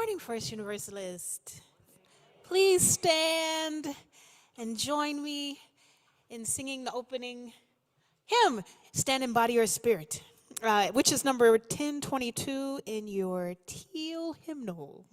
morning, First Universalist. Please stand and join me in singing the opening hymn, Stand in Body or Spirit, which is number 1022 in your teal hymnal.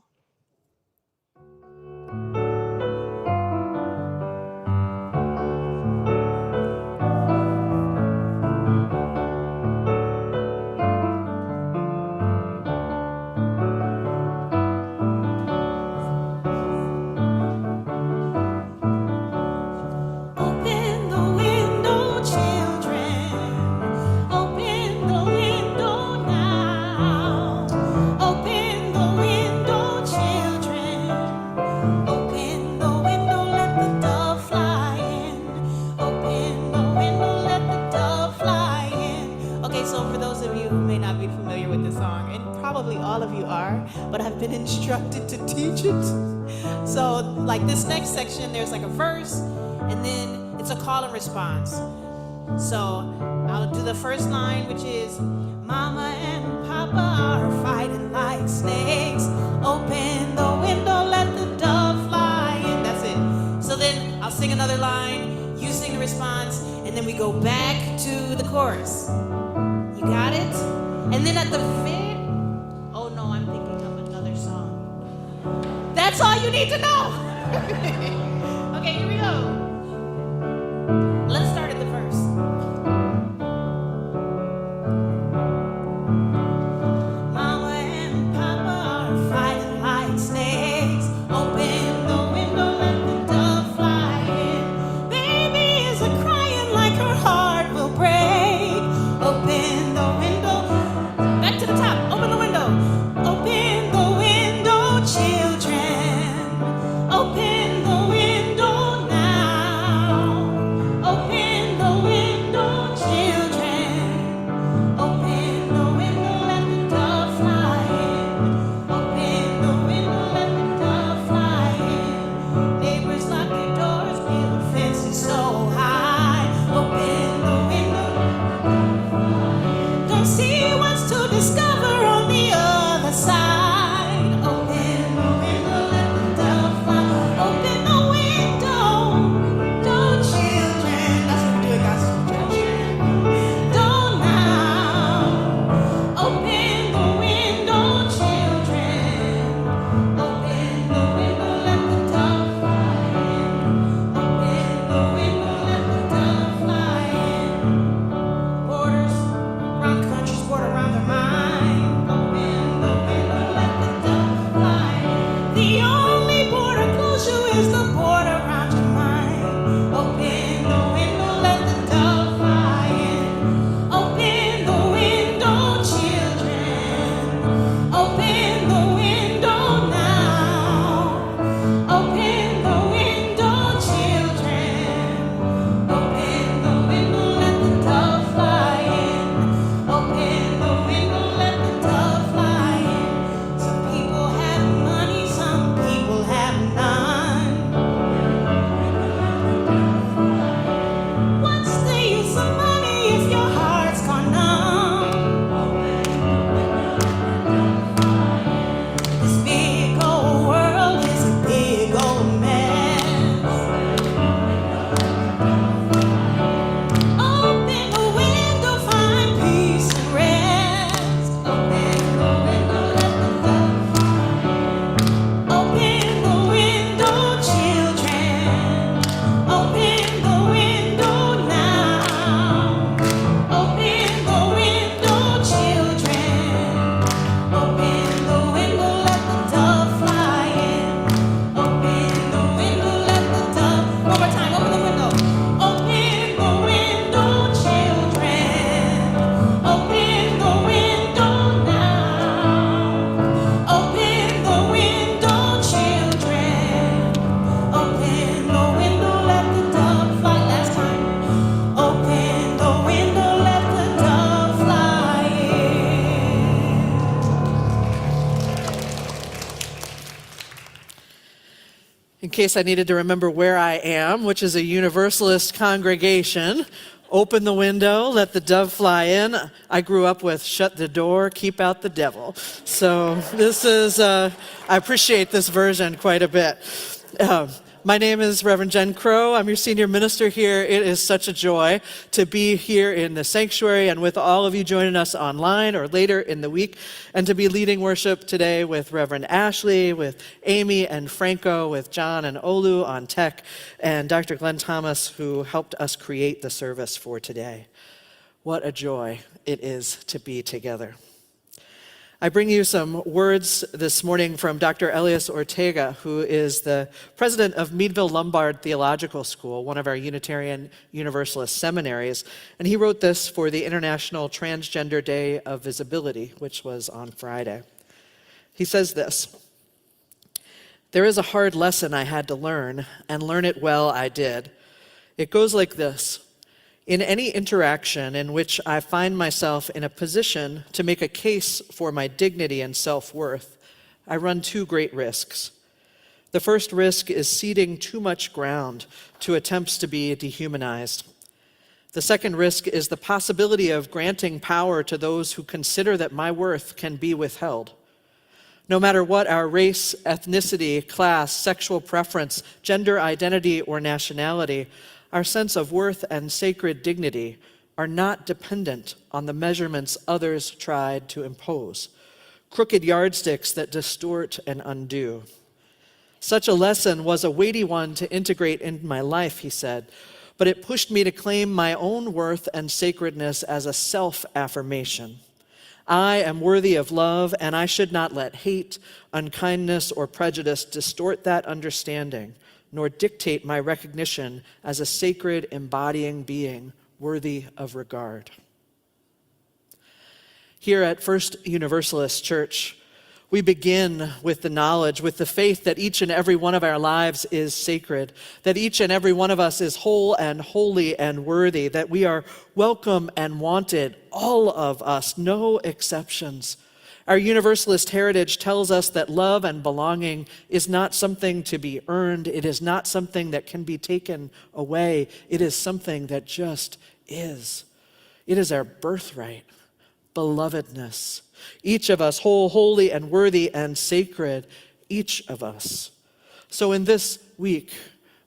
All of you are, but I've been instructed to teach it. So like this next section, there's like a verse, and then it's a call and response. So I'll do the first line, which is, Mama and Papa are fighting like snakes. Open the window, let the dove fly in. That's it. So then I'll sing another line, you sing the response, and then we go back to the chorus. You got it? And then at the that's all you need to know. Okay, here we go. Let's start at the verse. Mama and Papa are fighting like snakes. Open the window, let the dove fly in. Baby is a crying like her heart will break. Open the window. Back to the top. Open the window. Open the window, children. Open the window now. Open the window, children. Open the window, let the dove fly in. Open the window, let the dove fly in. Neighbors lock their doors, build fences so high. Open the window. Don't see what's to discover on the other side. In case I needed to remember where I am, which is a Universalist congregation, Open the window, let the dove fly in. I grew up with shut the door, keep out the devil. So this is, I appreciate this version quite a bit. My name is Reverend Jen Crow. I'm your senior minister here. It is such a joy to be here in the sanctuary and with all of you joining us online or later in the week, and to be leading worship today with Reverend Ashley, with Amy and Franco, with John and Olu on tech, and Dr. Glenn Thomas, who helped us create the service for today. What a joy it is to be together. I bring you some words this morning from Dr. Elias Ortega, who is the president of Meadville Lombard Theological School, one of our Unitarian Universalist seminaries. And he wrote this for the International Transgender Day of Visibility, which was on Friday. He says this: "There is a hard lesson I had to learn, and learn it well I did. It goes like this. In any interaction in which I find myself in a position to make a case for my dignity and self-worth, I run two great risks. The first risk is ceding too much ground to attempts to be dehumanized. The second risk is the possibility of granting power to those who consider that my worth can be withheld. No matter what our race, ethnicity, class, sexual preference, gender identity, or nationality, our sense of worth and sacred dignity are not dependent on the measurements others tried to impose, crooked yardsticks that distort and undo. Such a lesson was a weighty one to integrate into my life," he said, "but it pushed me to claim my own worth and sacredness as a self-affirmation. I am worthy of love, and I should not let hate, unkindness, or prejudice distort that understanding, nor dictate my recognition as a sacred embodying being worthy of regard." Here at First Universalist Church, we begin with the knowledge, with the faith that each and every one of our lives is sacred, that each and every one of us is whole and holy and worthy, that we are welcome and wanted, all of us, no exceptions. Our Universalist heritage tells us that love and belonging is not something to be earned. It is not something that can be taken away. It is something that just is. It is our birthright, belovedness. Each of us whole, holy, and worthy and sacred, each of us. So in this week,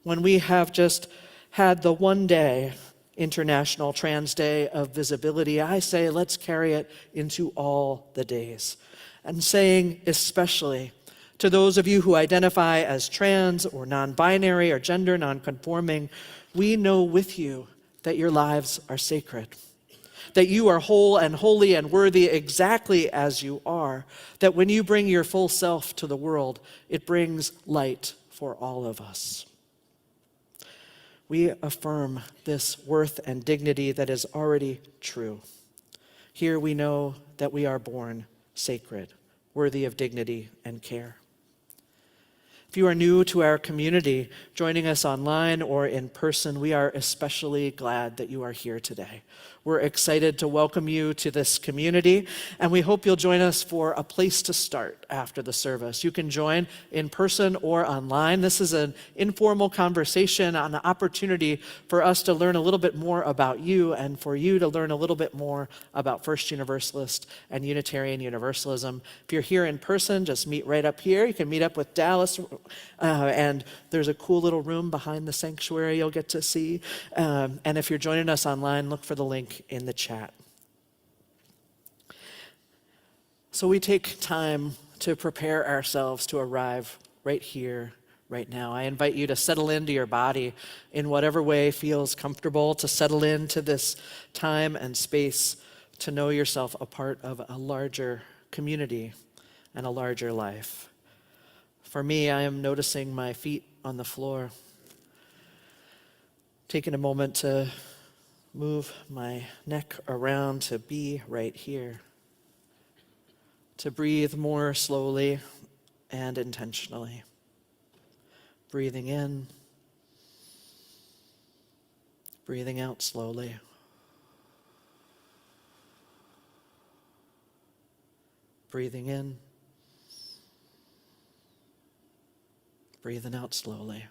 when we have just had the one day International Trans Day of Visibility, I say let's carry it into all the days. And saying especially to those of you who identify as trans or non-binary or gender non-conforming, we know with you that your lives are sacred, that you are whole and holy and worthy exactly as you are, that when you bring your full self to the world, it brings light for all of us. We affirm this worth and dignity that is already true. Here we know that we are born sacred, worthy of dignity and care. If you are new to our community, joining us online or in person, we are especially glad that you are here today. We're excited to welcome you to this community, and we hope you'll join us for a place to start after the service. You can join in person or online. This is an informal conversation, an opportunity for us to learn a little bit more about you and for you to learn a little bit more about First Universalist and Unitarian Universalism. If you're here in person, just meet right up here. You can meet up with Dallas, and there's a cool little room behind the sanctuary you'll get to see. And if you're joining us online, look for the link in the chat. So we take time to prepare ourselves to arrive right here, right now. I invite you to settle into your body in whatever way feels comfortable, to settle into this time and space, to know yourself a part of a larger community and a larger life. For me, I am noticing my feet on the floor, taking a moment to move my neck around to be right here, to breathe more slowly and intentionally. Breathing in, breathing out slowly. Breathing in, breathing out slowly.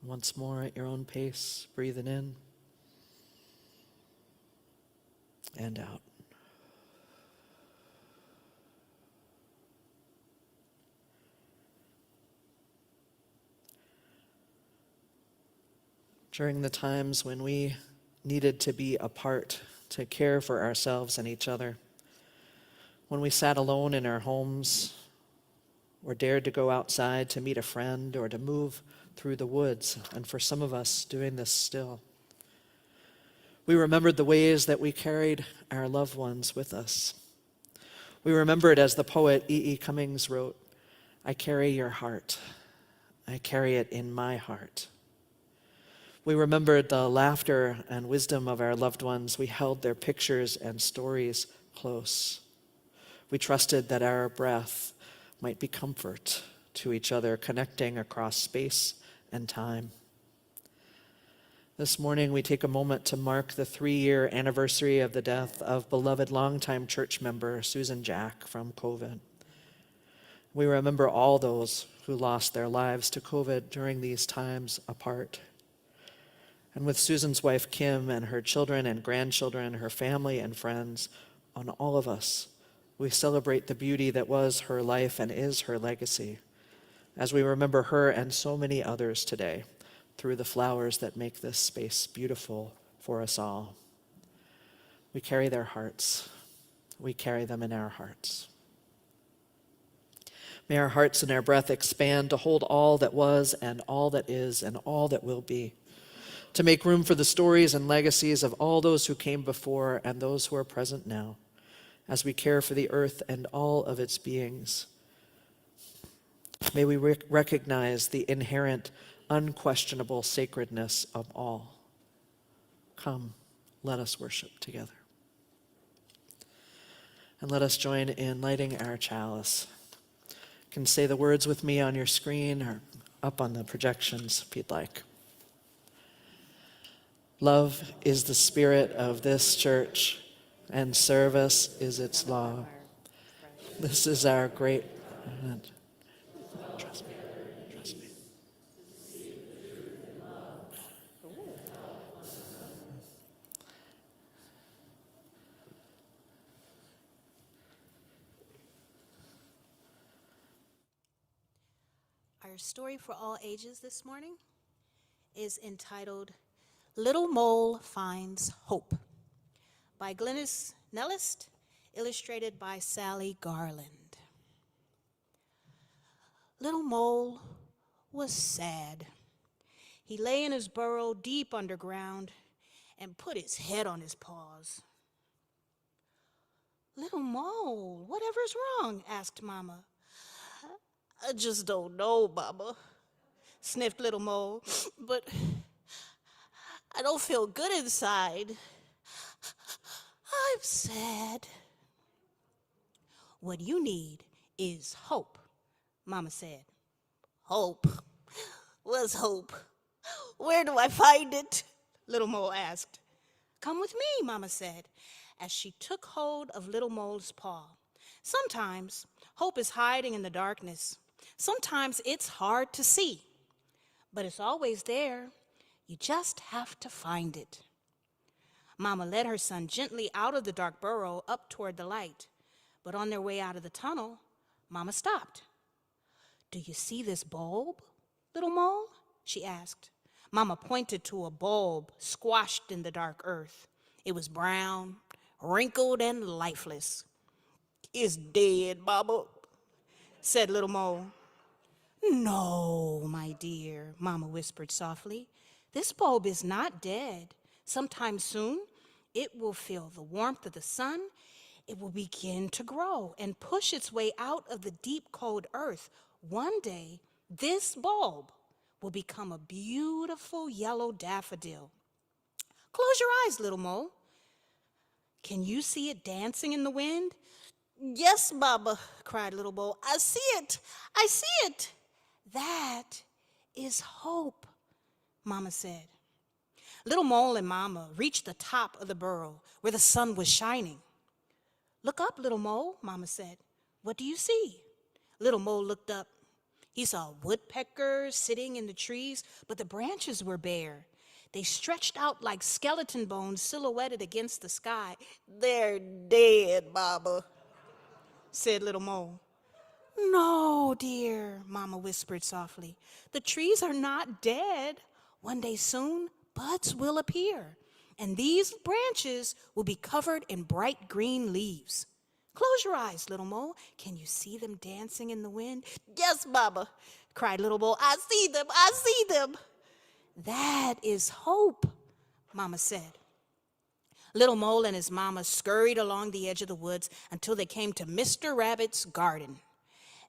Once more at your own pace, breathing in and out. During the times when we needed to be apart, to care for ourselves and each other, when we sat alone in our homes, or dared to go outside to meet a friend or to move through the woods, and for some of us doing this still. We remembered the ways that we carried our loved ones with us. We remembered, as the poet E.E. Cummings wrote, "I carry your heart. I carry it in my heart." We remembered the laughter and wisdom of our loved ones. We held their pictures and stories close. We trusted that our breath might be comfort to each other, connecting across space and time. This morning, we take a moment to mark the 3-year anniversary of the death of beloved longtime church member Susan Jack from COVID. We remember all those who lost their lives to COVID during these times apart. And with Susan's wife, Kim, and her children and grandchildren, her family and friends, on all of us, we celebrate the beauty that was her life and is her legacy, as we remember her and so many others today through the flowers that make this space beautiful for us all. We carry their hearts. We carry them in our hearts. May our hearts and our breath expand to hold all that was and all that is and all that will be, to make room for the stories and legacies of all those who came before and those who are present now, as we care for the earth and all of its beings. May we recognize the inherent, unquestionable sacredness of all. Come, let us worship together. And let us join in lighting our chalice. You can say the words with me on your screen or up on the projections if you'd like. Love is the spirit of this church, and service is its law. This is our great... Trust me. Trust me. Our story for all ages this morning is entitled Little Mole Finds Hope by Glynis Nellist, illustrated by Sally Garland. Little Mole was sad. He lay in his burrow deep underground and put his head on his paws. Little Mole, whatever's wrong? Asked Mama. I just don't know, Mama, sniffed Little Mole, but I don't feel good inside. I'm sad. What you need is hope, Mama said. Hope? What's hope? Where do I find it? Little Mole asked. Come with me, Mama said, as she took hold of Little Mole's paw. Sometimes hope is hiding in the darkness. Sometimes it's hard to see, but it's always there. You just have to find it. Mama led her son gently out of the dark burrow up toward the light. But on their way out of the tunnel, Mama stopped. Do you see this bulb, Little Mole? She asked. Mama pointed to a bulb squashed in the dark earth. It was brown, wrinkled, and lifeless. It's dead, Mama, said Little Mole. No, my dear, Mama whispered softly. This bulb is not dead. Sometime soon, it will feel the warmth of the sun. It will begin to grow and push its way out of the deep, cold earth. One day, this bulb will become a beautiful yellow daffodil. Close your eyes, Little Mole. Can you see it dancing in the wind? Yes, Mama, cried Little Mole. I see it. I see it. That is hope, Mama said. Little Mole and Mama reached the top of the burrow where the sun was shining. Look up, Little Mole, Mama said. What do you see? Little Mole looked up. He saw woodpeckers sitting in the trees, but the branches were bare. They stretched out like skeleton bones silhouetted against the sky. "They're dead, Baba," said Little Mole. "No, dear," Mama whispered softly. "The trees are not dead. One day soon, buds will appear, and these branches will be covered in bright green leaves. Close your eyes, Little Mole. Can you see them dancing in the wind?" "Yes, Baba," cried Little Mole. "I see them. I see them." "That is hope," Mama said. Little Mole and his mama scurried along the edge of the woods until they came to Mr. Rabbit's garden.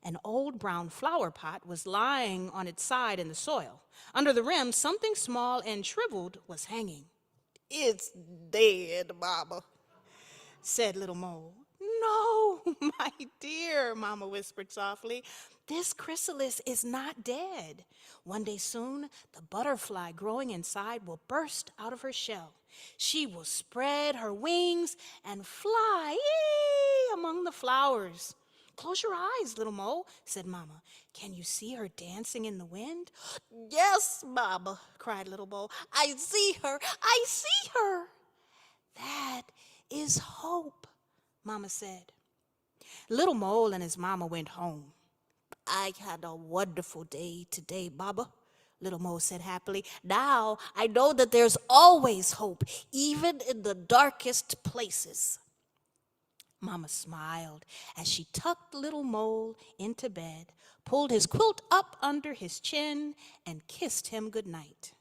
An old brown flower pot was lying on its side in the soil. Under the rim, something small and shriveled was hanging. "It's dead, Mama," said Little Mole. "No, my dear," Mama whispered softly. "This chrysalis is not dead. One day soon, the butterfly growing inside will burst out of her shell. She will spread her wings and fly among the flowers." "Close your eyes, Little Mole," said Mama. "Can you see her dancing in the wind?" "Yes, Mama," cried Little Mole. "I see her. I see her." "That is hope," Mama said. Little Mole and his mama went home. "I had a wonderful day today, Baba," Little Mole said happily. "Now I know that there's always hope, even in the darkest places." Mama smiled as she tucked Little Mole into bed, pulled his quilt up under his chin, and kissed him goodnight.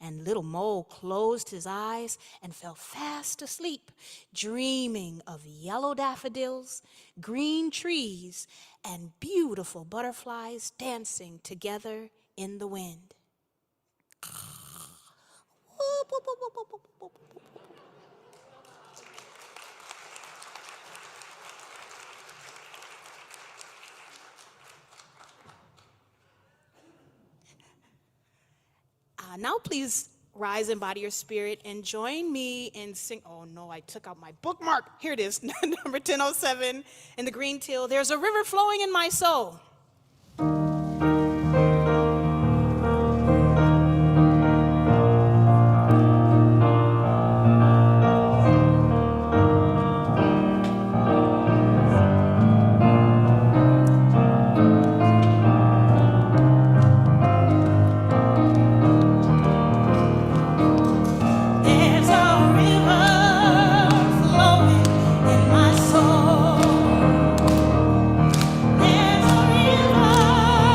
And Little Mole closed his eyes and fell fast asleep, dreaming of yellow daffodils, green trees, and beautiful butterflies dancing together in the wind. Now please rise and body your spirit and join me in sing. Oh no, I took out my bookmark. Here it is, number 1007 in the green teal. "There's a river flowing in my soul." There's a river flowing in my soul. There's a river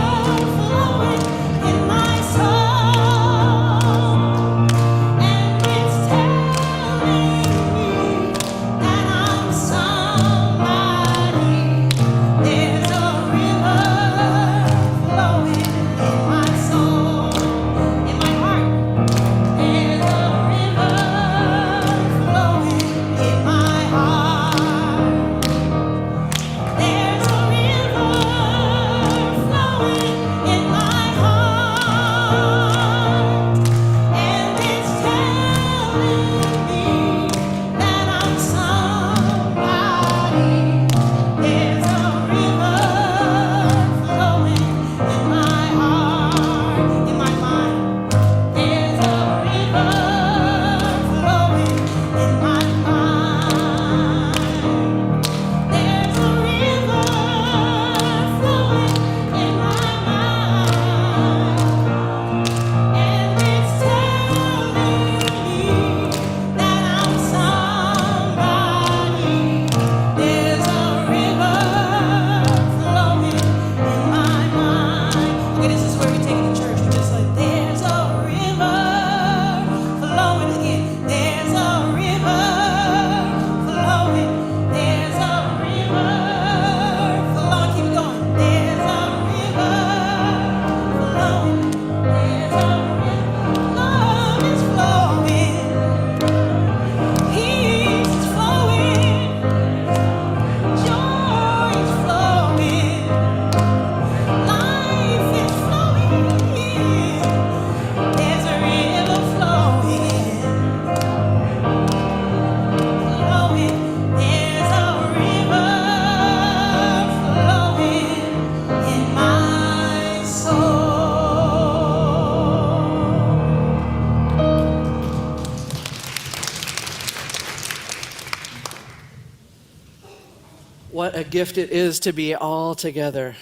a gift it is to be all together,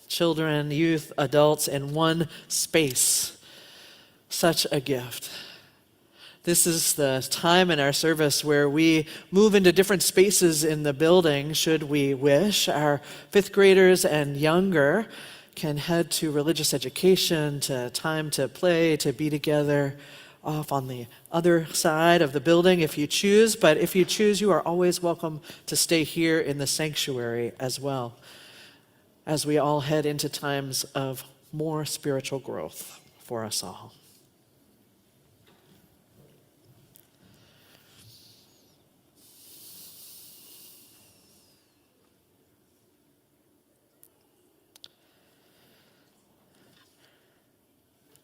children, youth, adults, in one space. Such a gift. This is the time in our service where we move into different spaces in the building, should we wish. Our fifth graders and younger can head to religious education, to time to play, to be together off on the other side of the building if you choose. But if you choose, you are always welcome to stay here in the sanctuary as well, as we all head into times of more spiritual growth for us all.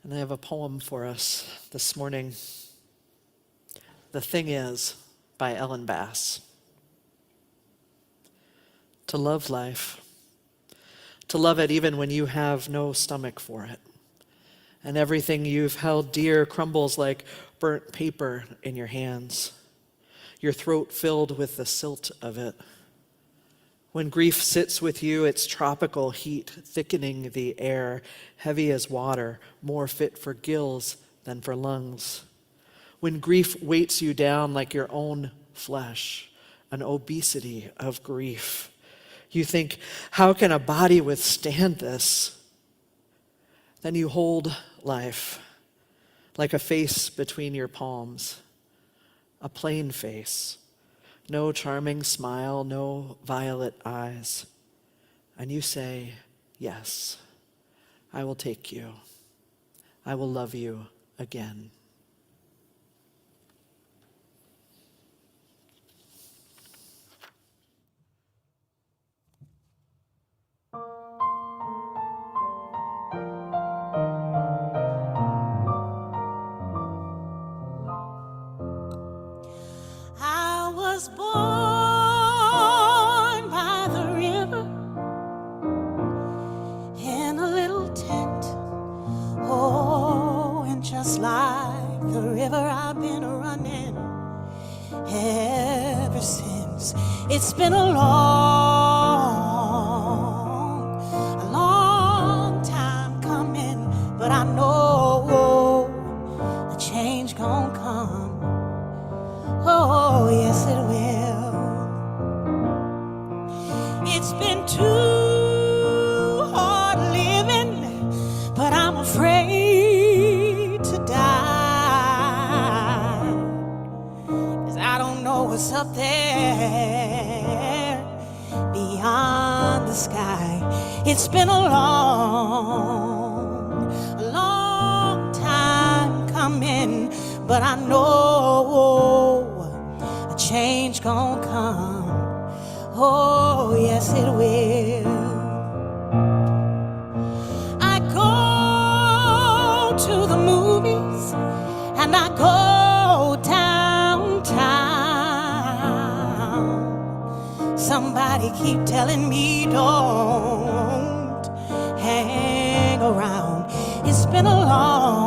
And I have a poem for us this morning. The Thing Is, by Ellen Bass. To love life, to love it even when you have no stomach for it, and everything you've held dear crumbles like burnt paper in your hands, your throat filled with the silt of it. When grief sits with you, its tropical heat thickening the air, heavy as water, more fit for gills than for lungs. When grief weights you down like your own flesh, an obesity of grief. You think, how can a body withstand this? Then you hold life like a face between your palms, a plain face. No charming smile, no violet eyes. And you say, yes, I will take you. I will love you again. I was born by the river in a little tent. Oh, and just like the river, I've been running ever since. It's been a long time coming, but I know a change gon' come. Oh, yes, it will. It's been too hard living, but I'm afraid to die. 'Cause I don't know what's up there beyond the sky. It's been a long time coming, but I know change gon' come. Oh, yes, it will. I go to the movies and I go downtown. Somebody keep telling me don't hang around. It's been a long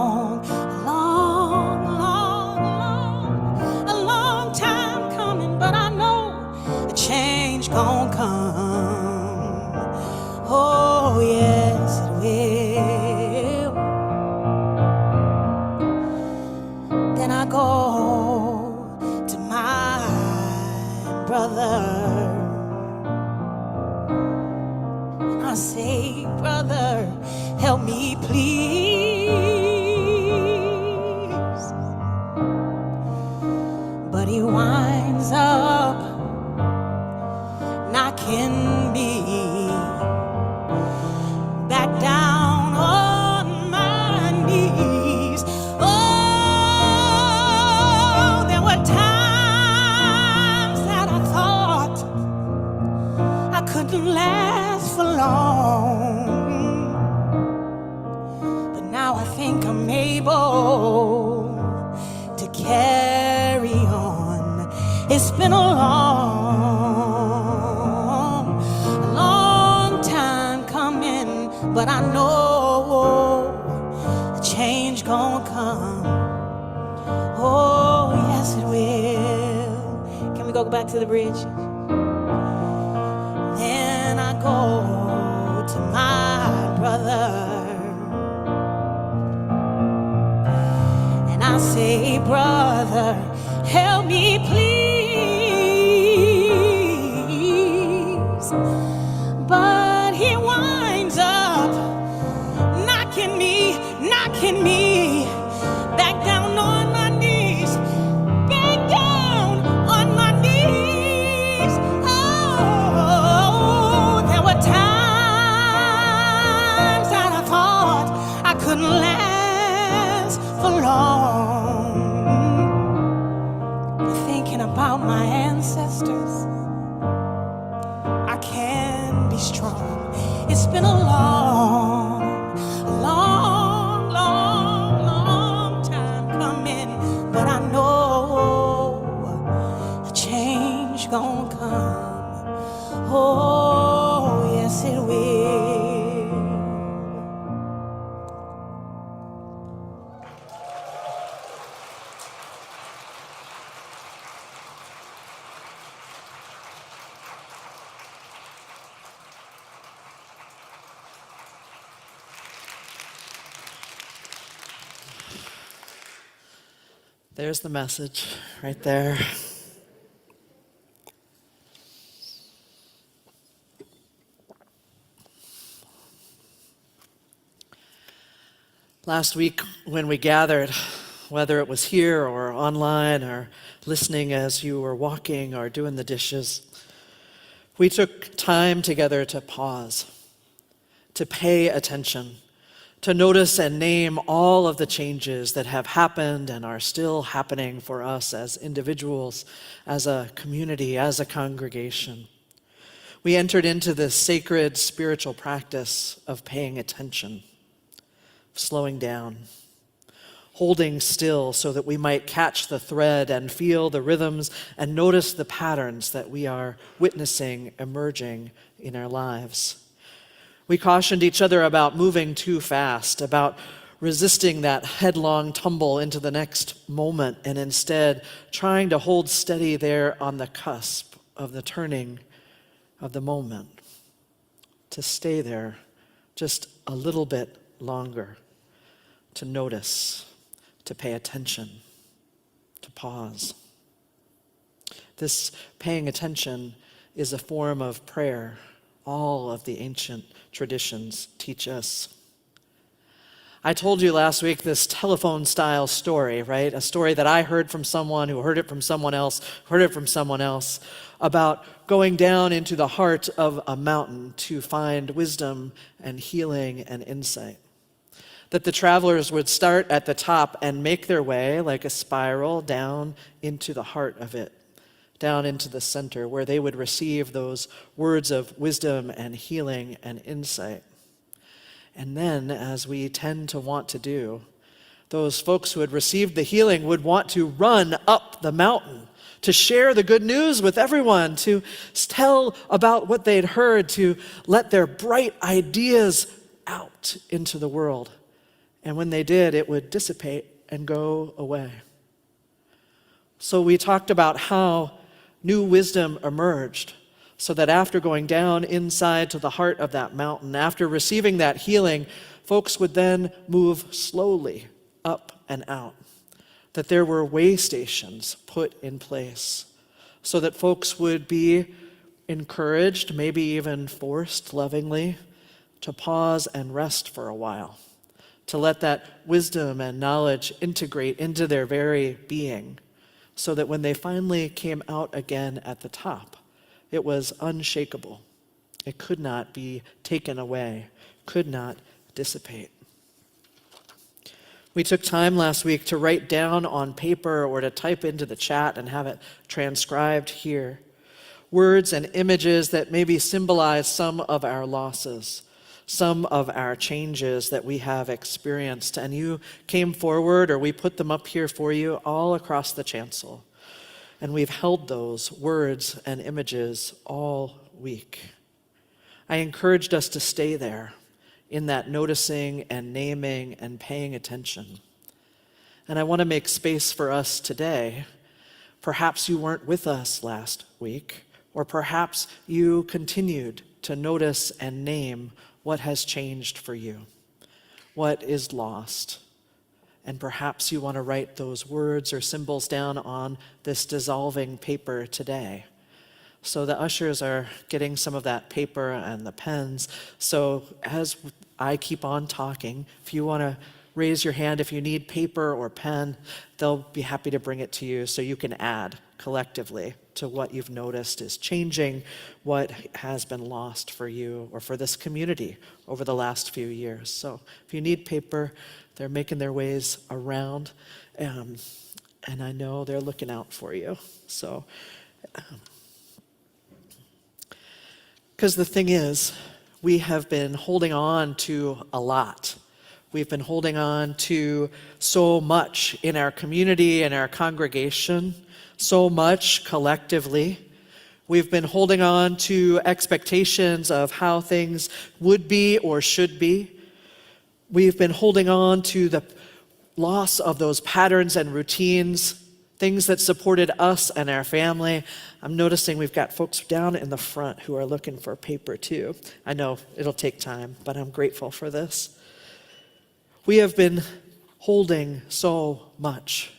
change gon' come. Oh, yes, it will. Then I go to my brother and I say, brother, help me please. But he winds up knocking me back down on my knees. Oh, there were times that I thought I couldn't last for long, but now I think I'm able to carry on. It's been a long time coming, but I know a change gon' come. Oh, yes, it will. Can we go back to the bridge? Then go to my brother and I say, brother, help me please. But he winds up knocking me back down on my knees, back down on my knees. Oh, there were times that I thought I couldn't last for long. But thinking about my ancestors, I can be strong. It's been a long time coming, but I know a change gonna come. Oh, yes it will. There's the message right there. Last week when we gathered, whether it was here or online or listening as you were walking or doing the dishes, we took time together to pause, to pay attention, to notice and name all of the changes that have happened and are still happening for us as individuals, as a community, as a congregation. We entered into this sacred spiritual practice of paying attention, slowing down, holding still so that we might catch the thread and feel the rhythms and notice the patterns that we are witnessing emerging in our lives. We cautioned each other about moving too fast, about resisting that headlong tumble into the next moment, and instead trying to hold steady there on the cusp of the turning of the moment, to stay there just a little bit longer, to notice, to pay attention, to pause. This paying attention is a form of prayer. All of the ancient traditions teach us. I told you last week this telephone-style story, right? A story that I heard from someone who heard it from someone else, heard it from someone else, about going down into the heart of a mountain to find wisdom and healing and insight. That the travelers would start at the top and make their way like a spiral down into the heart of it, down into the center, where they would receive those words of wisdom and healing and insight. And then, as we tend to want to do, those folks who had received the healing would want to run up the mountain, to share the good news with everyone, to tell about what they'd heard, to let their bright ideas out into the world. And when they did, it would dissipate and go away. So we talked about how new wisdom emerged, so that after going down inside to the heart of that mountain, after receiving that healing, folks would then move slowly up and out. That there were way stations put in place, so that folks would be encouraged, maybe even forced lovingly, to pause and rest for a while, to let that wisdom and knowledge integrate into their very being, so that when they finally came out again at the top, it was unshakable. It could not be taken away, could not dissipate. We took time last week to write down on paper or to type into the chat and have it transcribed here words and images that maybe symbolize some of our losses, some of our changes that we have experienced. And you came forward, or we put them up here for you all across the chancel. And we've held those words and images all week. I encouraged us to stay there in that noticing and naming and paying attention. And I want to make space for us today. Perhaps you weren't with us last week, or perhaps you continued to notice and name what has changed for you, what is lost. And perhaps you want to write those words or symbols down on this dissolving paper today. So the ushers are getting some of that paper and the pens. So as I keep on talking, if you want to raise your hand, if you need paper or pen, they'll be happy to bring it to you so you can add collectively to what you've noticed is changing, what has been lost for you or for this community over the last few years. So if you need paper, they're making their ways around, and I know they're looking out for you. So, because the thing is, we have been holding on to a lot. We've been holding on to so much in our community and our congregation, so much collectively. We've been holding on to expectations of how things would be or should be. We've been holding on to the loss of those patterns and routines, things that supported us and our family. I'm noticing we've got folks down in the front who are looking for paper too. I know it'll take time, but I'm grateful for this. We have been holding so much.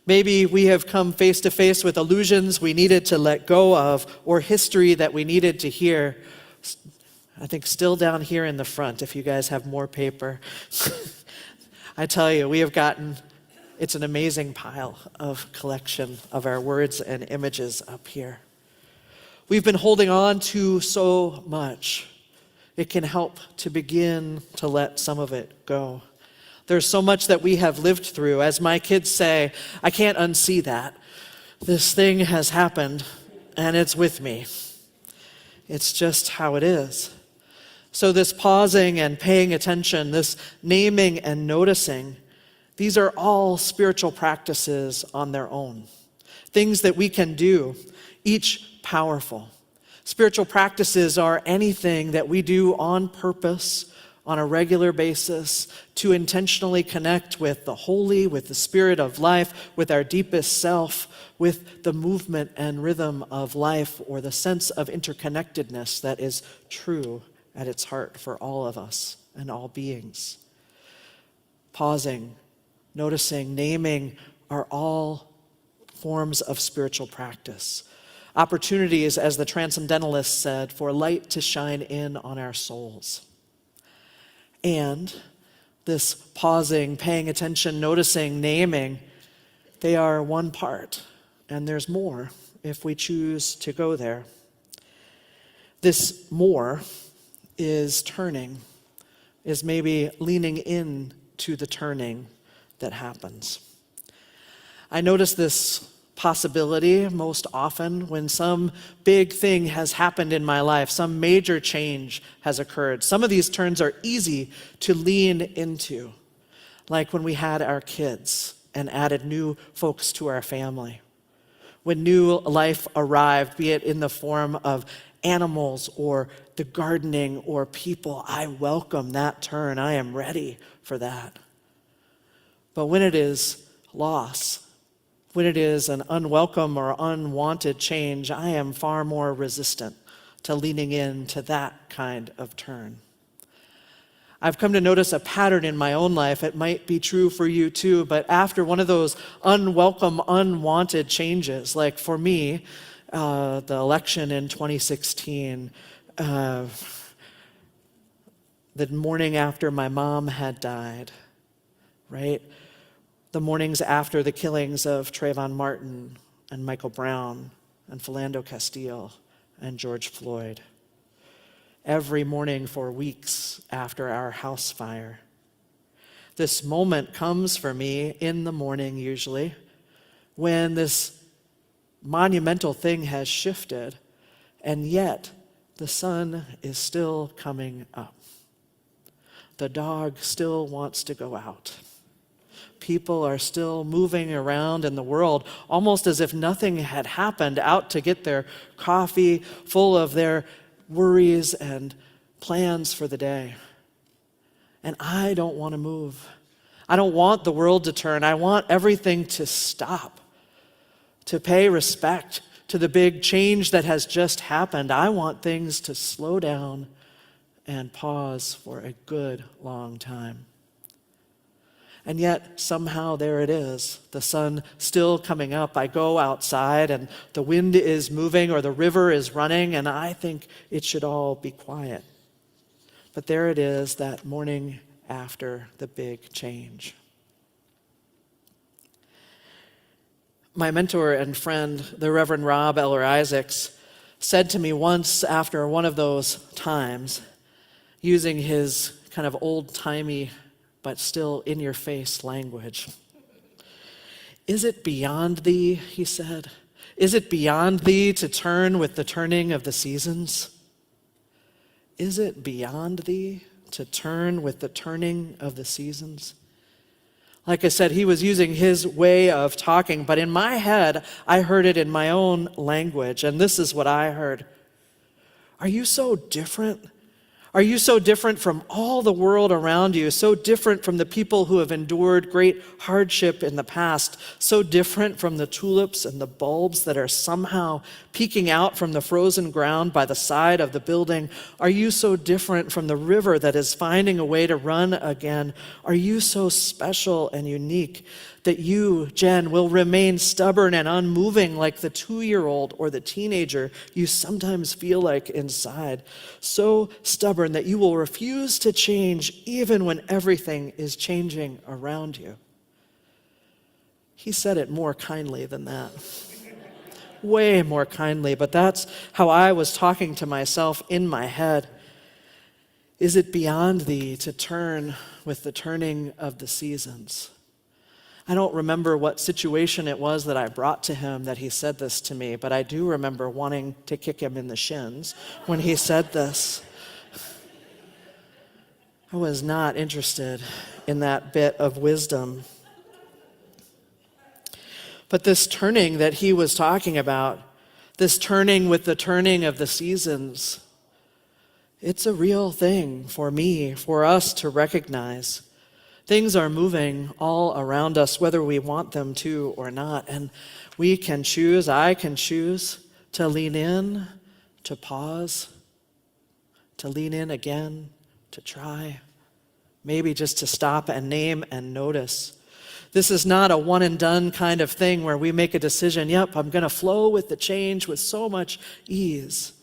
Maybe we have come face to face with illusions we needed to let go of or history that we needed to hear. I think still down here in the front, if you guys have more paper. I tell you, it's an amazing pile of collection of our words and images up here. We've been holding on to so much. It can help to begin to let some of it go. There's so much that we have lived through. As my kids say, I can't unsee that. This thing has happened, and it's with me. It's just how it is. So this pausing and paying attention, this naming and noticing, these are all spiritual practices on their own. Things that we can do, each powerful. Spiritual practices are anything that we do on purpose, on a regular basis, to intentionally connect with the holy, with the spirit of life, with our deepest self, with the movement and rhythm of life, or the sense of interconnectedness that is true at its heart for all of us and all beings. Pausing, noticing, naming are all forms of spiritual practice. Opportunities, as the Transcendentalists said, for light to shine in on our souls. And this pausing, paying attention, noticing, naming, they are one part, and there's more if we choose to go there. This more is turning, is maybe leaning in to the turning that happens. I notice this possibility most often when some big thing has happened in my life, some major change has occurred. Some of these turns are easy to lean into, like when we had our kids and added new folks to our family. When new life arrived, be it in the form of animals or the gardening or people, I welcome that turn. I am ready for that. But when it is loss, when it is an unwelcome or unwanted change, I am far more resistant to leaning into that kind of turn. I've come to notice a pattern in my own life. It might be true for you too, but after one of those unwelcome, unwanted changes, like for me, the election in 2016, the morning after my mom had died, right? The mornings after the killings of Trayvon Martin and Michael Brown and Philando Castile and George Floyd. Every morning for weeks after our house fire. This moment comes for me in the morning usually when this monumental thing has shifted and yet the sun is still coming up. The dog still wants to go out. People are still moving around in the world almost as if nothing had happened, out to get their coffee, full of their worries and plans for the day. And I don't want to move. I don't want the world to turn. I want everything to stop, to pay respect to the big change that has just happened. I want things to slow down and pause for a good long time. And yet, somehow there it is, the sun still coming up. I go outside and the wind is moving or the river is running, and I think it should all be quiet. But there it is, that morning after the big change. My mentor and friend, the Reverend Rob Eller Isaacs, said to me once after one of those times, using his kind of old-timey but still in-your-face language. "Is it beyond thee," he said, "is it beyond thee to turn with the turning of the seasons? Is it beyond thee to turn with the turning of the seasons?" Like I said, he was using his way of talking, but in my head, I heard it in my own language, and this is what I heard. Are you so different? Are you so different from all the world around you, so different from the people who have endured great hardship in the past, so different from the tulips and the bulbs that are somehow peeking out from the frozen ground by the side of the building? Are you so different from the river that is finding a way to run again? Are you so special and unique that you, Jen, will remain stubborn and unmoving like the 2-year-old or the teenager you sometimes feel like inside? So stubborn that you will refuse to change even when everything is changing around you. He said it more kindly than that. Way more kindly, but that's how I was talking to myself in my head. Is it beyond thee to turn with the turning of the seasons? I don't remember what situation it was that I brought to him that he said this to me, but I do remember wanting to kick him in the shins when he said this. I was not interested in that bit of wisdom. But this turning that he was talking about, this turning with the turning of the seasons, it's a real thing for me, for us to recognize. Things are moving all around us, whether we want them to or not. And we can choose, I can choose to lean in, to pause, to lean in again, to try, maybe just to stop and name and notice. This is not a one and done kind of thing where we make a decision, yep, I'm going to flow with the change with so much ease.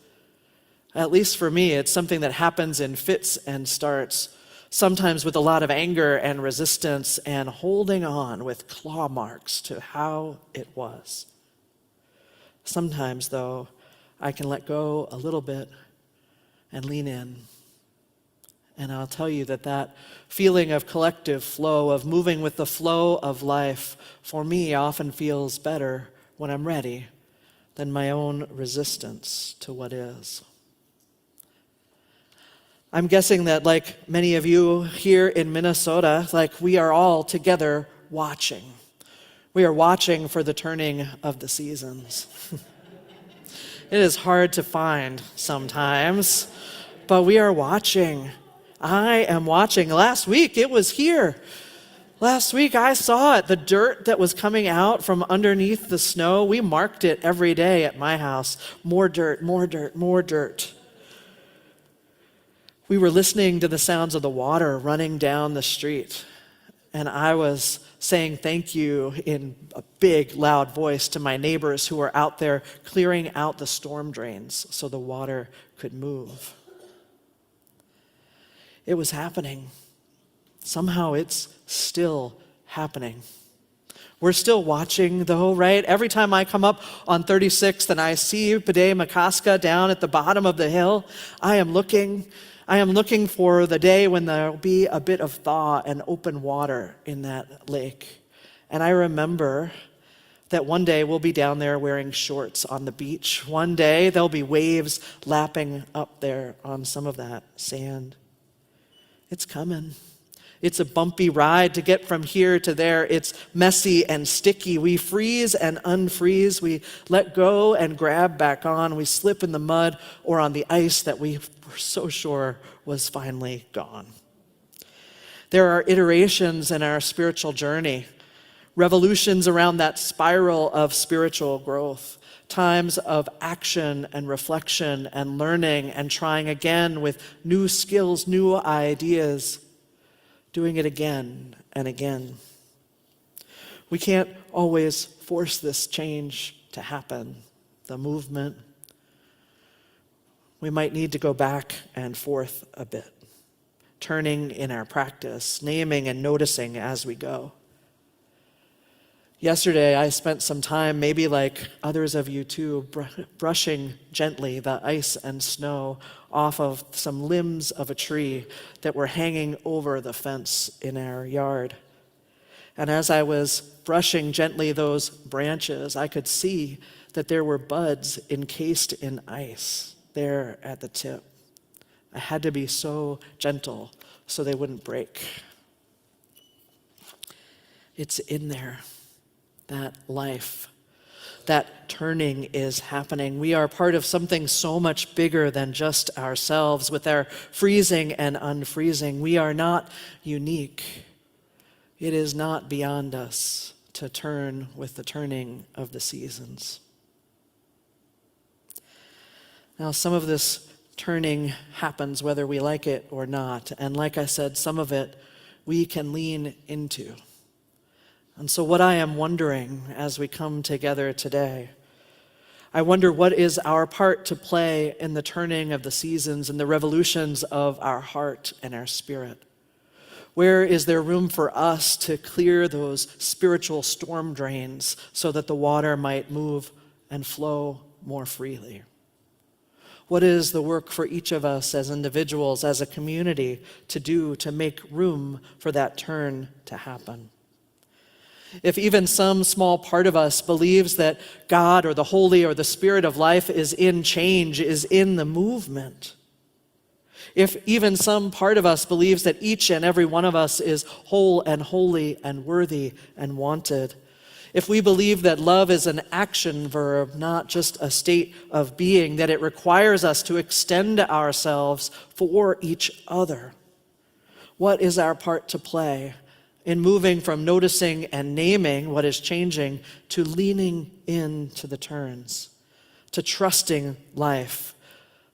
At least for me, it's something that happens in fits and starts. Sometimes with a lot of anger and resistance and holding on with claw marks to how it was. Sometimes, though, I can let go a little bit and lean in. And I'll tell you that feeling of collective flow, of moving with the flow of life, for me often feels better when I'm ready than my own resistance to what is. I'm guessing that like many of you here in Minnesota, like we are all together watching. We are watching for the turning of the seasons. It is hard to find sometimes, but we are watching. I am watching. Last week it was here. Last week I saw it, the dirt that was coming out from underneath the snow. We marked it every day at my house. More dirt, more dirt, more dirt. We were listening to the sounds of the water running down the street, and I was saying thank you in a big, loud voice to my neighbors who were out there clearing out the storm drains so the water could move. It was happening. Somehow it's still happening. We're still watching though, right? Every time I come up on 36th and I see Pide Makaska down at the bottom of the hill, I am looking for the day when there'll be a bit of thaw and open water in that lake. And I remember that one day we'll be down there wearing shorts on the beach. One day there'll be waves lapping up there on some of that sand. It's coming. It's a bumpy ride to get from here to there. It's messy and sticky. We freeze and unfreeze. We let go and grab back on. We slip in the mud or on the ice that we were so sure was finally gone. There are iterations in our spiritual journey, revolutions around that spiral of spiritual growth. times of action and reflection and learning and trying again with new skills, new ideas, doing it again and again. We can't always force this change to happen, the movement. We might need to go back and forth a bit, turning in our practice, naming and noticing as we go. Yesterday, I spent some time, maybe like others of you too, brushing gently the ice and snow off of some limbs of a tree that were hanging over the fence in our yard. And as I was brushing gently those branches, I could see that there were buds encased in ice there at the tip. I had to be so gentle so they wouldn't break. It's in there. That life, that turning is happening. We are part of something so much bigger than just ourselves. With our freezing and unfreezing, we are not unique. It is not beyond us to turn with the turning of the seasons. Now, some of this turning happens whether we like it or not. And like I said, some of it we can lean into. And so what I am wondering as we come together today, I wonder what is our part to play in the turning of the seasons and the revolutions of our heart and our spirit. Where is there room for us to clear those spiritual storm drains so that the water might move and flow more freely? What is the work for each of us as individuals, as a community, to do to make room for that turn to happen? If even some small part of us believes that God or the Holy or the Spirit of life is in change, is in the movement, if even some part of us believes that each and every one of us is whole and holy and worthy and wanted, if we believe that love is an action verb, not just a state of being, that it requires us to extend ourselves for each other, what is our part to play in moving from noticing and naming what is changing to leaning into the turns, to trusting life,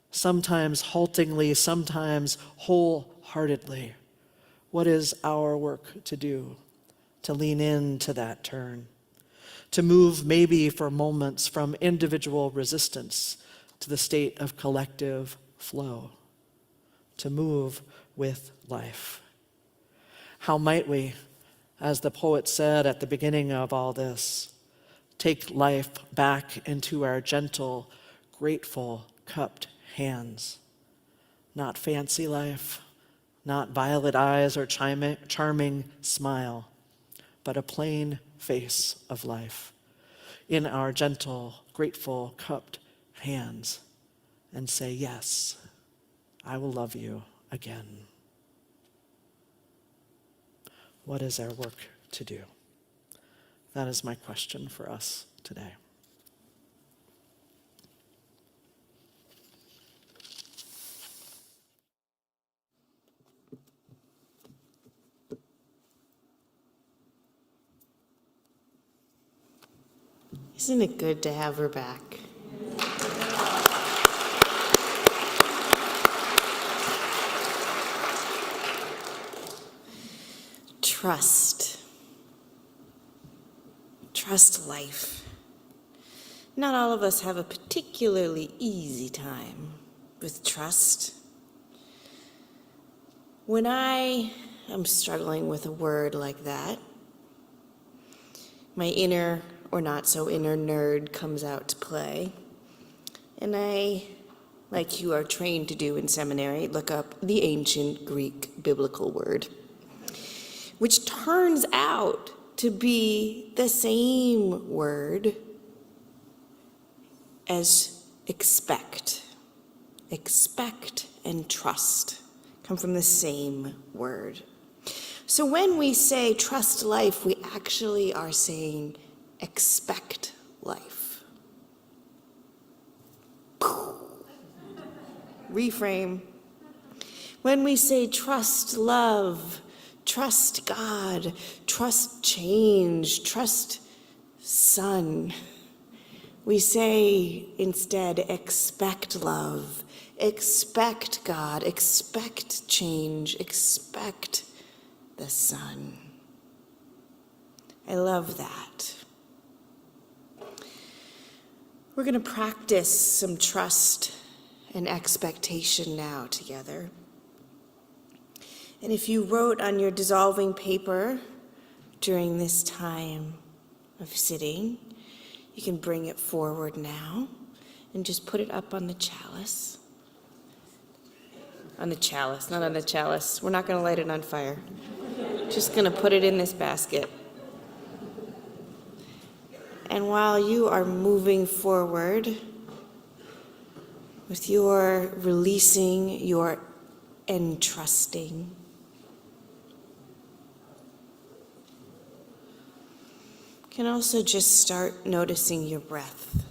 sometimes haltingly, sometimes wholeheartedly? What is our work to do to lean into that turn, to move maybe for moments from individual resistance to the state of collective flow, to move with life? How might we, as the poet said at the beginning of all this, take life back into our gentle, grateful, cupped hands? Not fancy life, not violet eyes or charming smile, but a plain face of life in our gentle, grateful, cupped hands, and say, yes, I will love you again. What is our work to do? That is my question for us today. Isn't it good to have her back? Trust. Trust life. Not all of us have a particularly easy time with trust. When I am struggling with a word like that, my inner or not so inner nerd comes out to play, and I, like you are trained to do in seminary, look up the ancient Greek biblical word, which turns out to be the same word as expect. Expect and trust come from the same word. So when we say trust life, we actually are saying expect life. Reframe. When we say trust love, trust God, trust change, trust sun, We say instead, expect love, expect God, expect change, expect the sun. I love that. We're going to practice some trust and expectation now together. And if you wrote on your dissolving paper during this time of sitting, you can bring it forward now and just put it up on the chalice. On the chalice, not on the chalice. We're not going to light it on fire. Just going to put it in this basket. And while you are moving forward with your releasing, your entrusting, you can also just start noticing your breath.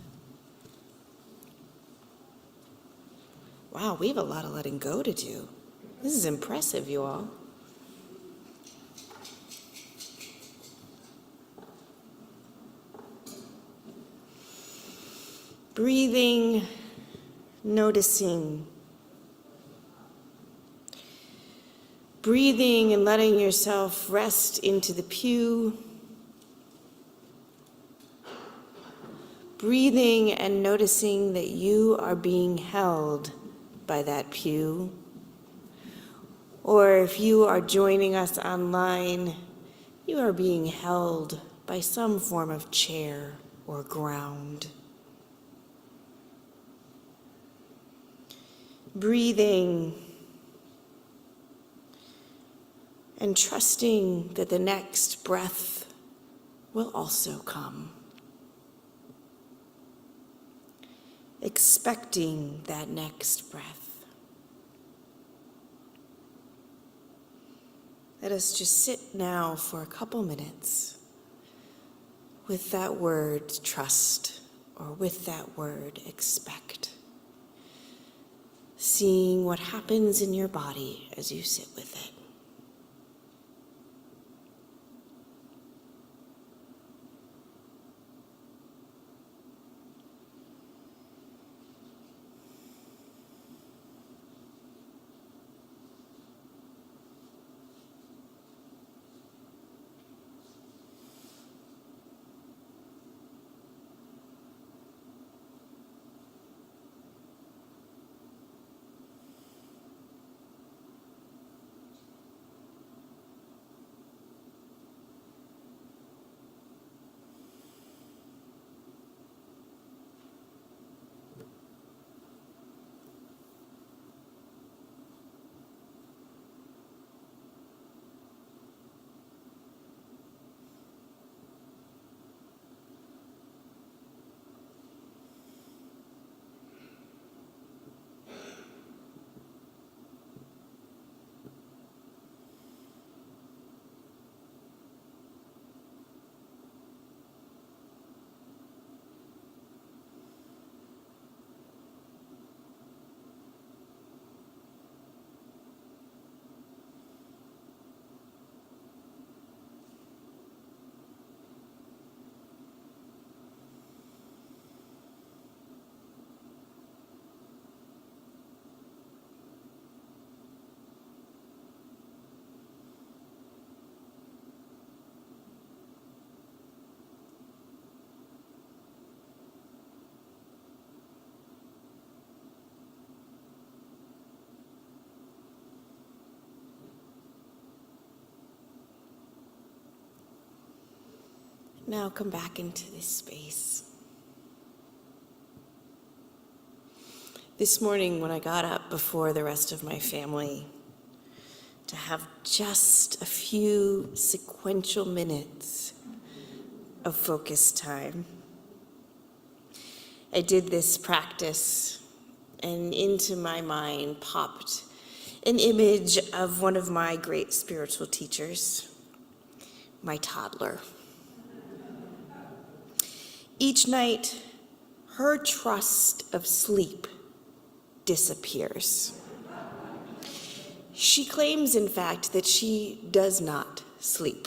Wow, we have a lot of letting go to do. This is impressive, you all. Breathing, noticing. Breathing and letting yourself rest into the pew. Breathing and noticing that you are being held by that pew. Or if you are joining us online, you are being held by some form of chair or ground. Breathing and trusting that the next breath will also come. Expecting that next breath. Let us just sit now for a couple minutes with that word trust, or with that word expect. Seeing what happens in your body as you sit with it. Now come back into this space. This morning when I got up before the rest of my family to have just a few sequential minutes of focus time, I did this practice, and into my mind popped an image of one of my great spiritual teachers, my toddler. Each night, her trust of sleep disappears. She claims, in fact, that she does not sleep.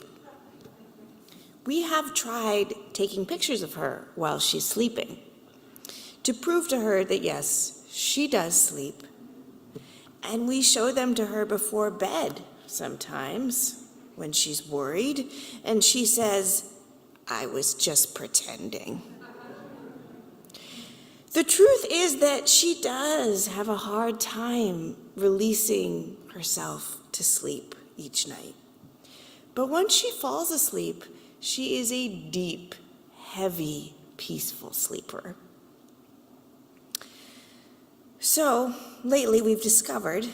We have tried taking pictures of her while she's sleeping, to prove to her that yes, she does sleep. And we show them to her before bed sometimes when she's worried, and she says, "I was just pretending." The truth is that she does have a hard time releasing herself to sleep each night. But once she falls asleep, she is a deep, heavy, peaceful sleeper. So, lately we've discovered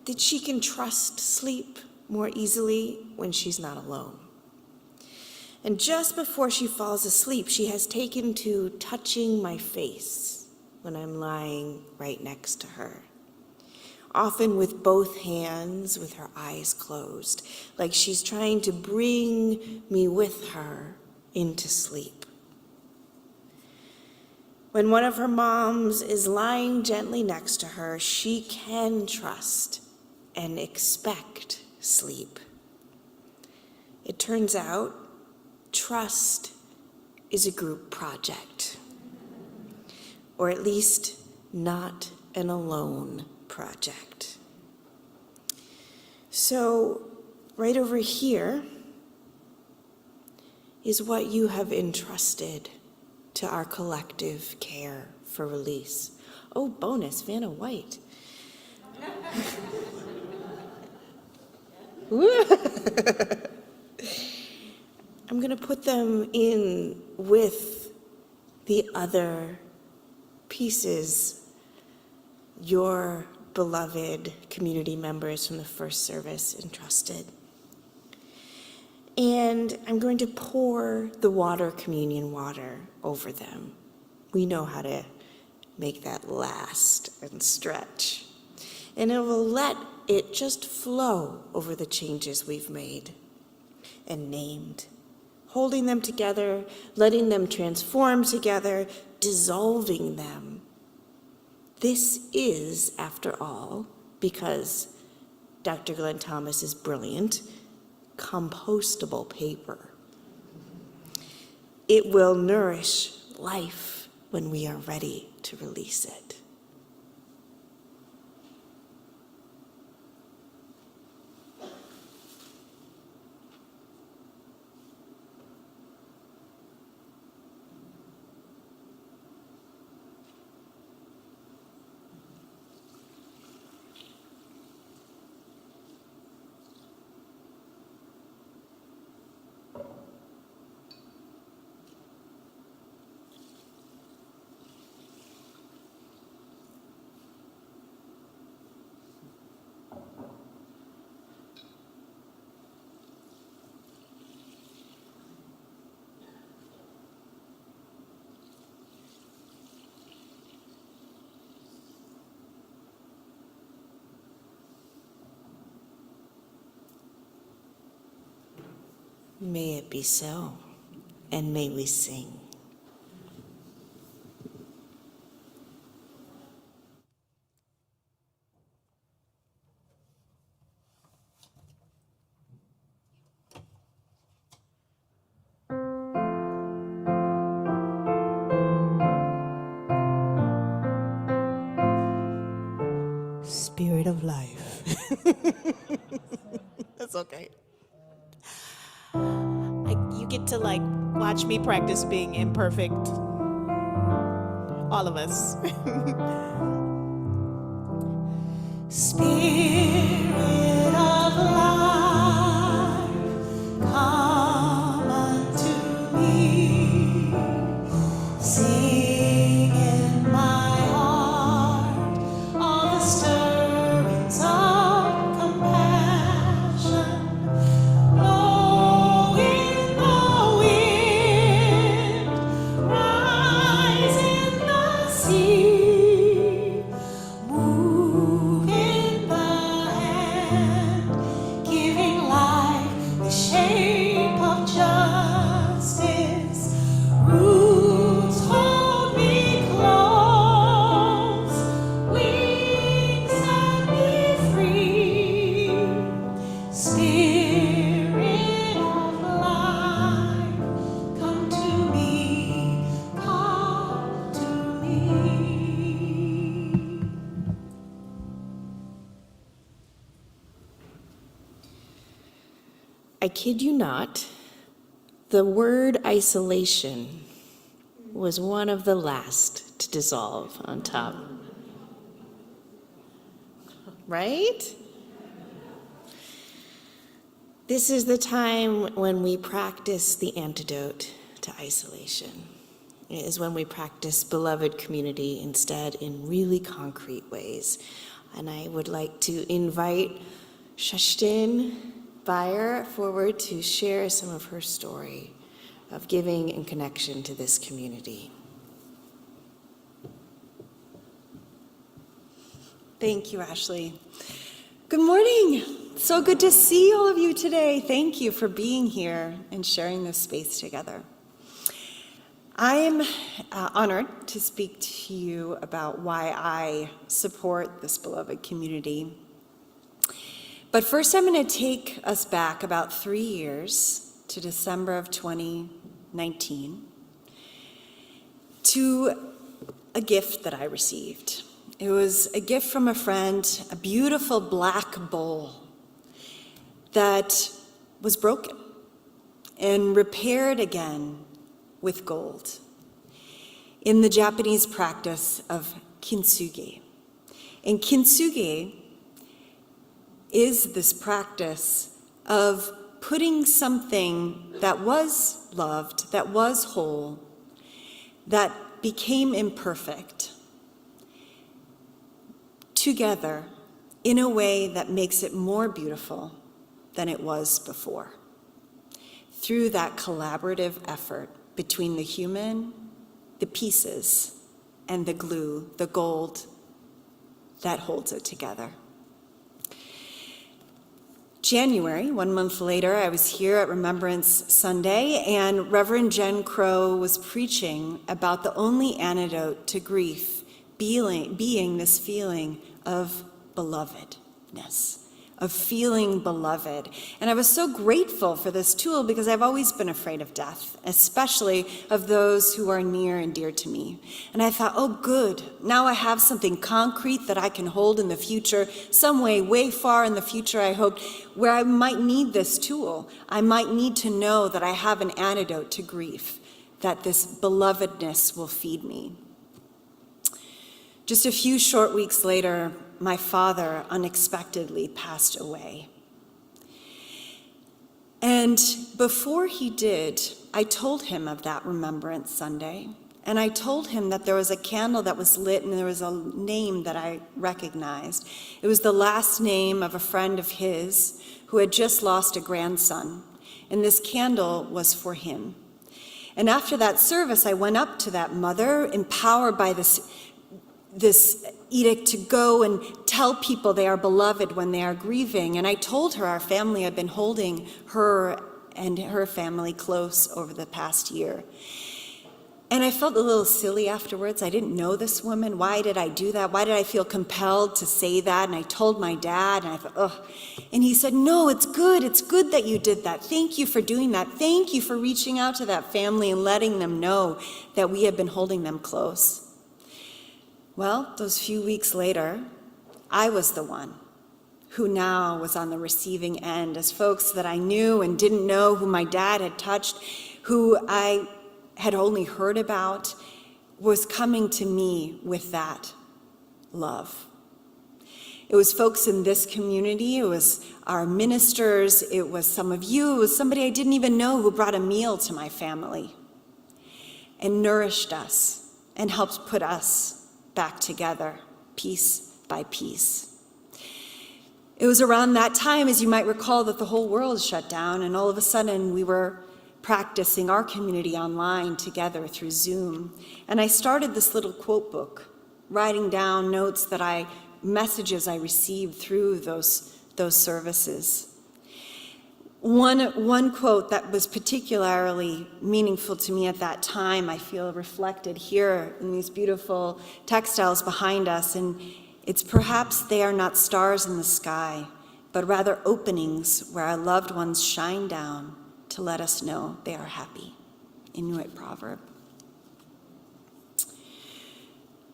that she can trust sleep more easily when she's not alone. And just before she falls asleep, she has taken to touching my face when I'm lying right next to her, often with both hands, with her eyes closed, like she's trying to bring me with her into sleep. When one of her moms is lying gently next to her, she can trust and expect sleep. It turns out trust is a group project, or at least not an alone project. So right over here is what you have entrusted to our collective care for release. Oh, bonus, Vanna White. I'm going to put them in with the other pieces, your beloved community members from the first service entrusted. And I'm going to pour the water, communion water, over them. We know how to make that last and stretch. And it will let it just flow over the changes we've made and named, holding them together, letting them transform together, dissolving them. This is, after all, because Dr. Glenn Thomas is brilliant, compostable paper. It will nourish life when we are ready to release it. May it be so, and may we sing. Spirit of life. That's okay. You get to watch me practice being imperfect. All of us. Spirit of life, come unto me. Sing in my heart all the stirrings of compassion. Blow in the wind, rise in the sea, move in the hand, giving life the shape of justice. Roots hold me close, wings set me free. Spirit of life, come to me, come to me. I kid you not, the word isolation was one of the last to dissolve on top. Right? This is the time when we practice the antidote to isolation. It is when we practice beloved community instead in really concrete ways. And I would like to invite Shashtin Bayer forward to share some of her story of giving and connection to this community. Thank you, Ashley. Good morning. So good to see all of you today. Thank you for being here and sharing this space together. I am honored to speak to you about why I support this beloved community. But first, I'm going to take us back about 3 years to December of 2019 to a gift that I received. It was a gift from a friend, a beautiful black bowl that was broken and repaired again with gold in the Japanese practice of kintsugi. And kintsugi is this practice of putting something that was loved, that was whole, that became imperfect, together in a way that makes it more beautiful than it was before, through that collaborative effort between the human, the pieces, and the glue, the gold that holds it together. January, 1 month later, I was here at Remembrance Sunday, and Reverend Jen Crow was preaching about the only antidote to grief being this feeling of belovedness, of feeling beloved. And I was so grateful for this tool because I've always been afraid of death, especially of those who are near and dear to me. And I thought, oh good, now I have something concrete that I can hold in the future, some way far in the future, I hope, where I might need this tool. I might need to know that I have an antidote to grief, that this belovedness will feed me. Just a few short weeks later, my father unexpectedly passed away. And before he did, I told him of that Remembrance Sunday. And I told him that there was a candle that was lit and there was a name that I recognized. It was the last name of a friend of his who had just lost a grandson. And this candle was for him. And after that service, I went up to that mother, empowered by this edict to go and tell people they are beloved when they are grieving. And I told her our family had been holding her and her family close over the past year. And I felt a little silly afterwards. I didn't know this woman. Why did I do that? Why did I feel compelled to say that? And I told my dad, and I thought, ugh. And he said, no, it's good. It's good that you did that. Thank you for doing that. Thank you for reaching out to that family and letting them know that we have been holding them close. Well, those few weeks later, I was the one who now was on the receiving end as folks that I knew and didn't know, who my dad had touched, who I had only heard about, was coming to me with that love. It was folks in this community, it was our ministers, it was some of you, it was somebody I didn't even know who brought a meal to my family and nourished us and helped put us back together, piece by piece. It was around that time, as you might recall, that the whole world shut down, and all of a sudden we were practicing our community online together through Zoom. And I started this little quote book, writing down messages I received through those services. One quote that was particularly meaningful to me at that time, I feel reflected here in these beautiful textiles behind us, and it's perhaps they are not stars in the sky, but rather openings where our loved ones shine down to let us know they are happy. Inuit proverb.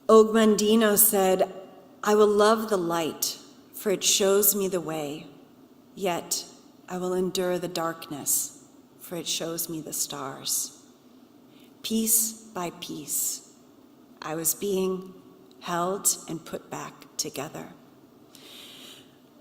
Ogmandino said, I will love the light, for it shows me the way, yet I will endure the darkness, for it shows me the stars. Piece by piece, I was being held and put back together.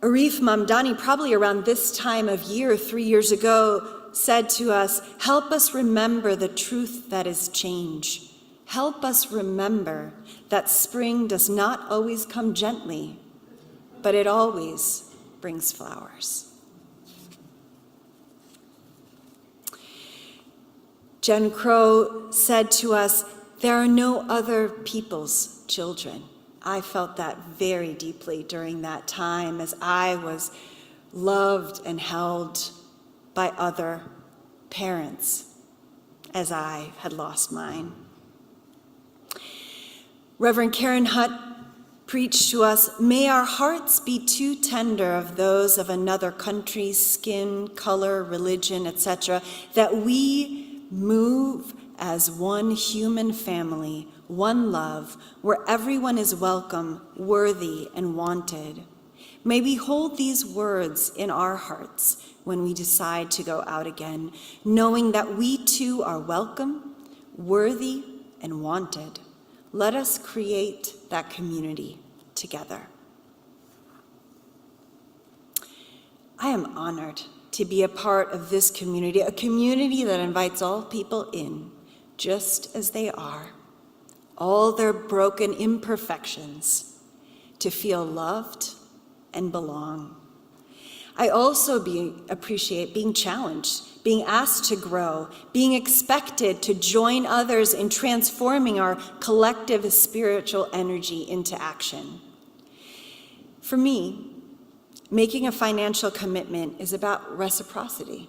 Arif Mamdani, probably around this time of year, 3 years ago, said to us, help us remember the truth that is change. Help us remember that spring does not always come gently, but it always brings flowers. Jen Crow said to us, there are no other people's children. I felt that very deeply during that time as I was loved and held by other parents as I had lost mine. Reverend Karen Hutt preached to us, may our hearts be too tender of those of another country's skin, color, religion, etc., that we move as one human family, one love, where everyone is welcome, worthy, and wanted. May we hold these words in our hearts when we decide to go out again, knowing that we too are welcome, worthy, and wanted. Let us create that community together. I am honored to be a part of this community, a community that invites all people in, just as they are, all their broken imperfections, to feel loved and belong. I also appreciate being challenged, being asked to grow, being expected to join others in transforming our collective spiritual energy into action. For me, making a financial commitment is about reciprocity.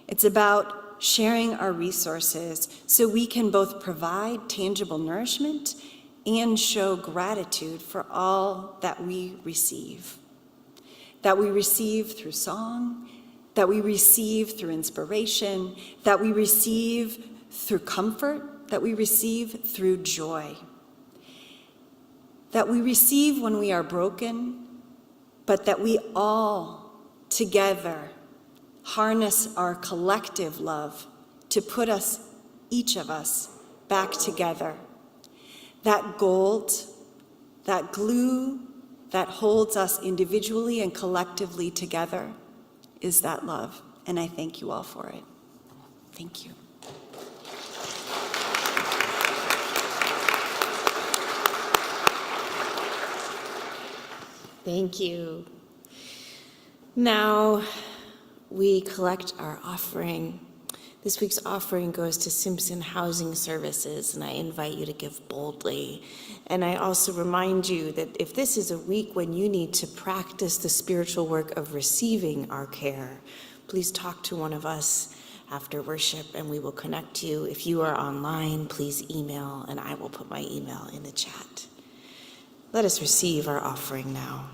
It's about sharing our resources so we can both provide tangible nourishment and show gratitude for all that we receive. That we receive through song, that we receive through inspiration, that we receive through comfort, that we receive through joy. That we receive when we are broken, but that we all together harness our collective love to put us, each of us, back together. That gold, that glue that holds us individually and collectively together is that love, and I thank you all for it. Thank you. Thank you. Now we collect our offering. This week's offering goes to Simpson Housing Services, and I invite you to give boldly. And I also remind you that if this is a week when you need to practice the spiritual work of receiving our care, please talk to one of us after worship and we will connect you. If you are online, please email, and I will put my email in the chat. Let us receive our offering now.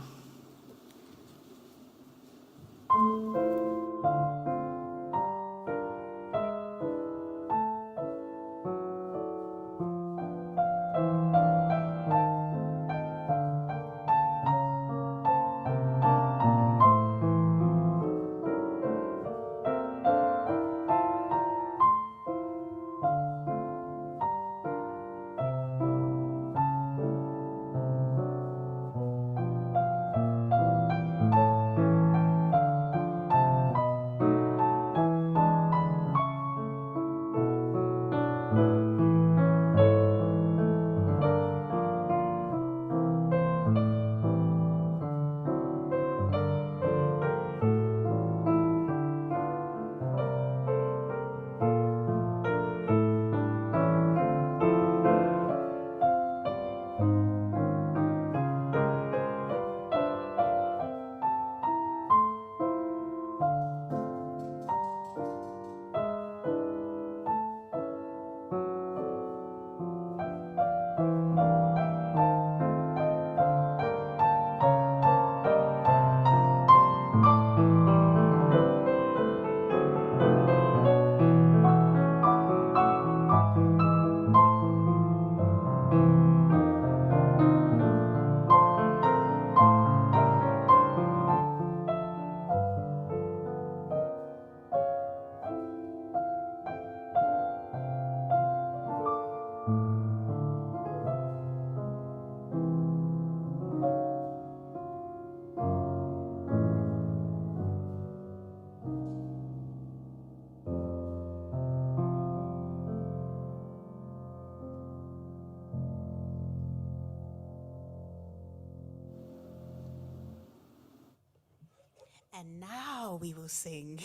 now we will sing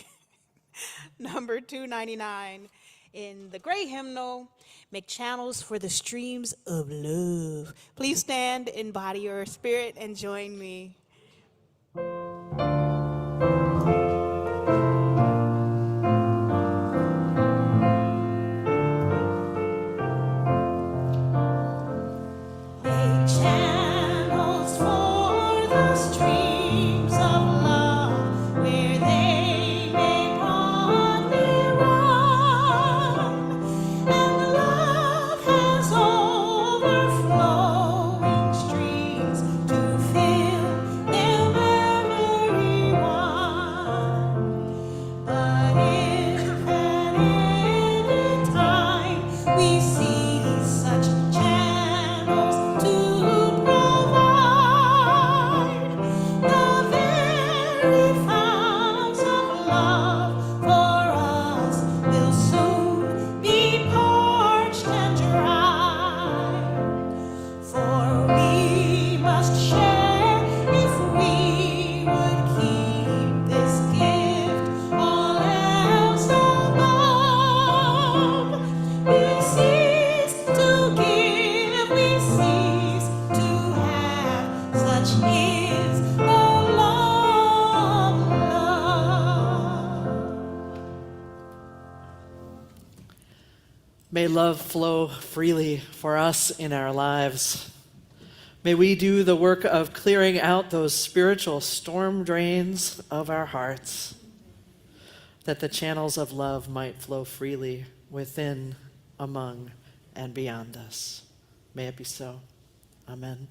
number 299 in the great hymnal, Make Channels for the Streams of Love. Please stand, embody your spirit, and join me. Make channels for the streams of love where they may broadly run, and love has overflowing streams to fill them every one. But if at any time we see such channels to provide, the very fountains of love for us will soon be parched and dry. For we must share if we would keep this gift all else above. We cease to give, we cease to have, such is the law of love. May love flow freely for us in our lives. May we do the work of clearing out those spiritual storm drains of our hearts, that the channels of love might flow freely within, among, and beyond us. May it be so. Amen.